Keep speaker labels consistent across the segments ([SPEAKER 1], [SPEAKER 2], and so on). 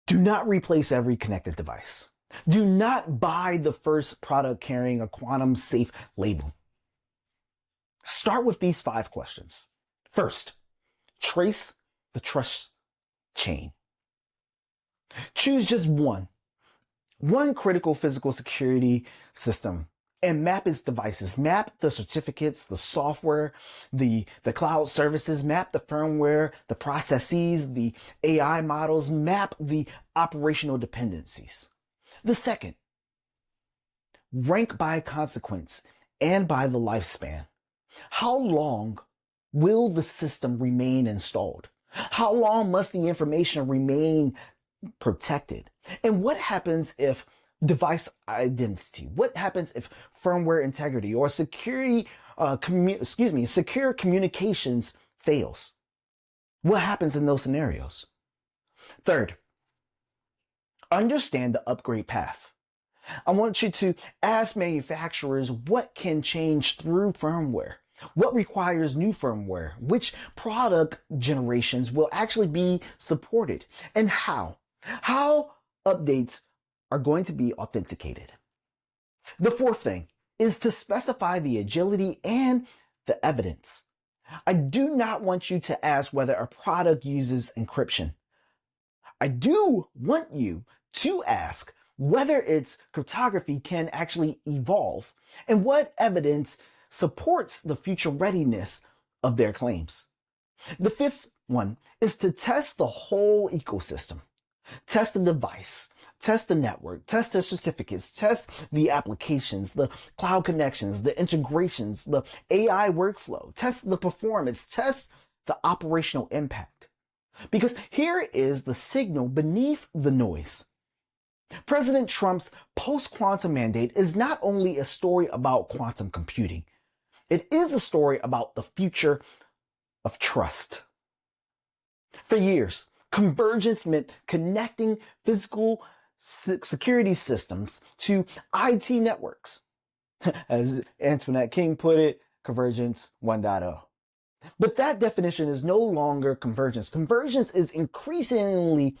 [SPEAKER 1] Do not replace every connected device. Do not buy the first product carrying a quantum safe label. Start with these 5 questions. First, trace the trust chain. Choose just one critical physical security system and map its devices. Map the certificates, the software, the cloud services, map the firmware, the processes, the AI models, map the operational dependencies. The second, rank by consequence and by the lifespan. How long will the system remain installed? How long must the information remain protected? And what happens if device identity? What happens if firmware integrity or secure communications fails? What happens in those scenarios? Third, understand the upgrade path. I want you to ask manufacturers what can change through firmware. What requires new firmware? Which product generations will actually be supported? And how? How updates are going to be authenticated. The fourth thing is to specify the agility and the evidence. I do not want you to ask whether a product uses encryption. I do want you to ask whether its cryptography can actually evolve and what evidence supports the future readiness of their claims. The fifth one is to test the whole ecosystem. Test the device, test the network, test the certificates, test the applications, the cloud connections, the integrations, the AI workflow, test the performance, test the operational impact. Because here is the signal beneath the noise. President Trump's post-quantum mandate is not only a story about quantum computing, it is a story about the future of trust. For years, convergence meant connecting physical security systems to IT networks. As Antoinette King put it, Convergence 1.0. But that definition is no longer convergence. Convergence is increasingly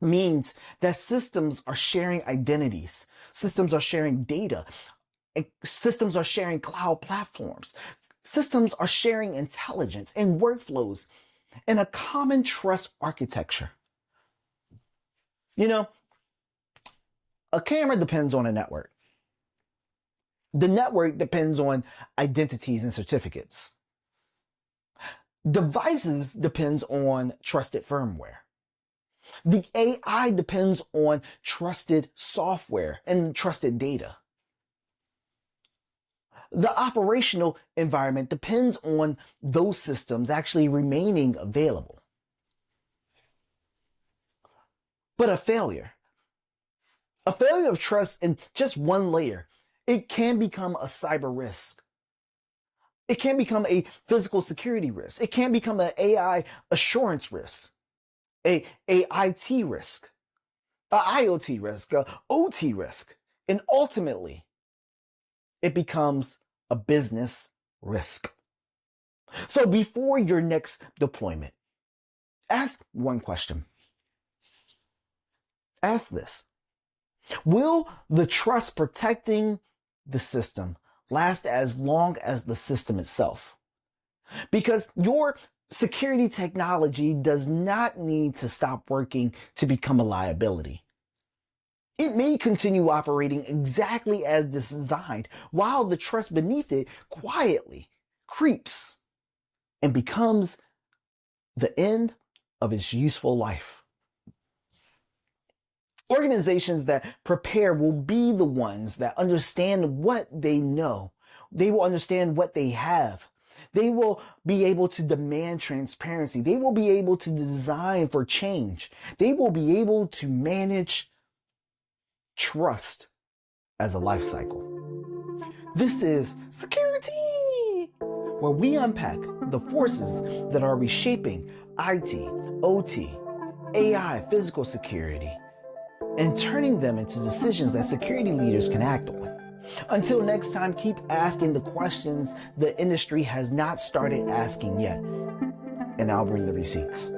[SPEAKER 1] means that systems are sharing identities, systems are sharing data, systems are sharing cloud platforms, systems are sharing intelligence and workflows and a common trust architecture. You know, a camera depends on a network. The network depends on identities and certificates. Devices depends on trusted firmware. The AI depends on trusted software and trusted data. The operational environment depends on those systems actually remaining available. But a failure of trust in just one layer, it can become a cyber risk. It can become a physical security risk. It can become an AI assurance risk, a IT risk, a IoT risk, a OT risk, and ultimately, it becomes a business risk. So before your next deployment, ask one question. Ask this: will the trust protecting the system last as long as the system itself? Because your security technology does not need to stop working to become a liability. It may continue operating exactly as designed while the trust beneath it quietly creeps and becomes the end of its useful life. Organizations that prepare will be the ones that understand what they know. They will understand what they have. They will be able to demand transparency. They will be able to design for change. They will be able to manage trust as a life cycle. This is Security, where we unpack the forces that are reshaping IT, OT, AI, physical security, and turning them into decisions that security leaders can act on. Until next time, keep asking the questions the industry has not started asking yet, and I'll bring the receipts.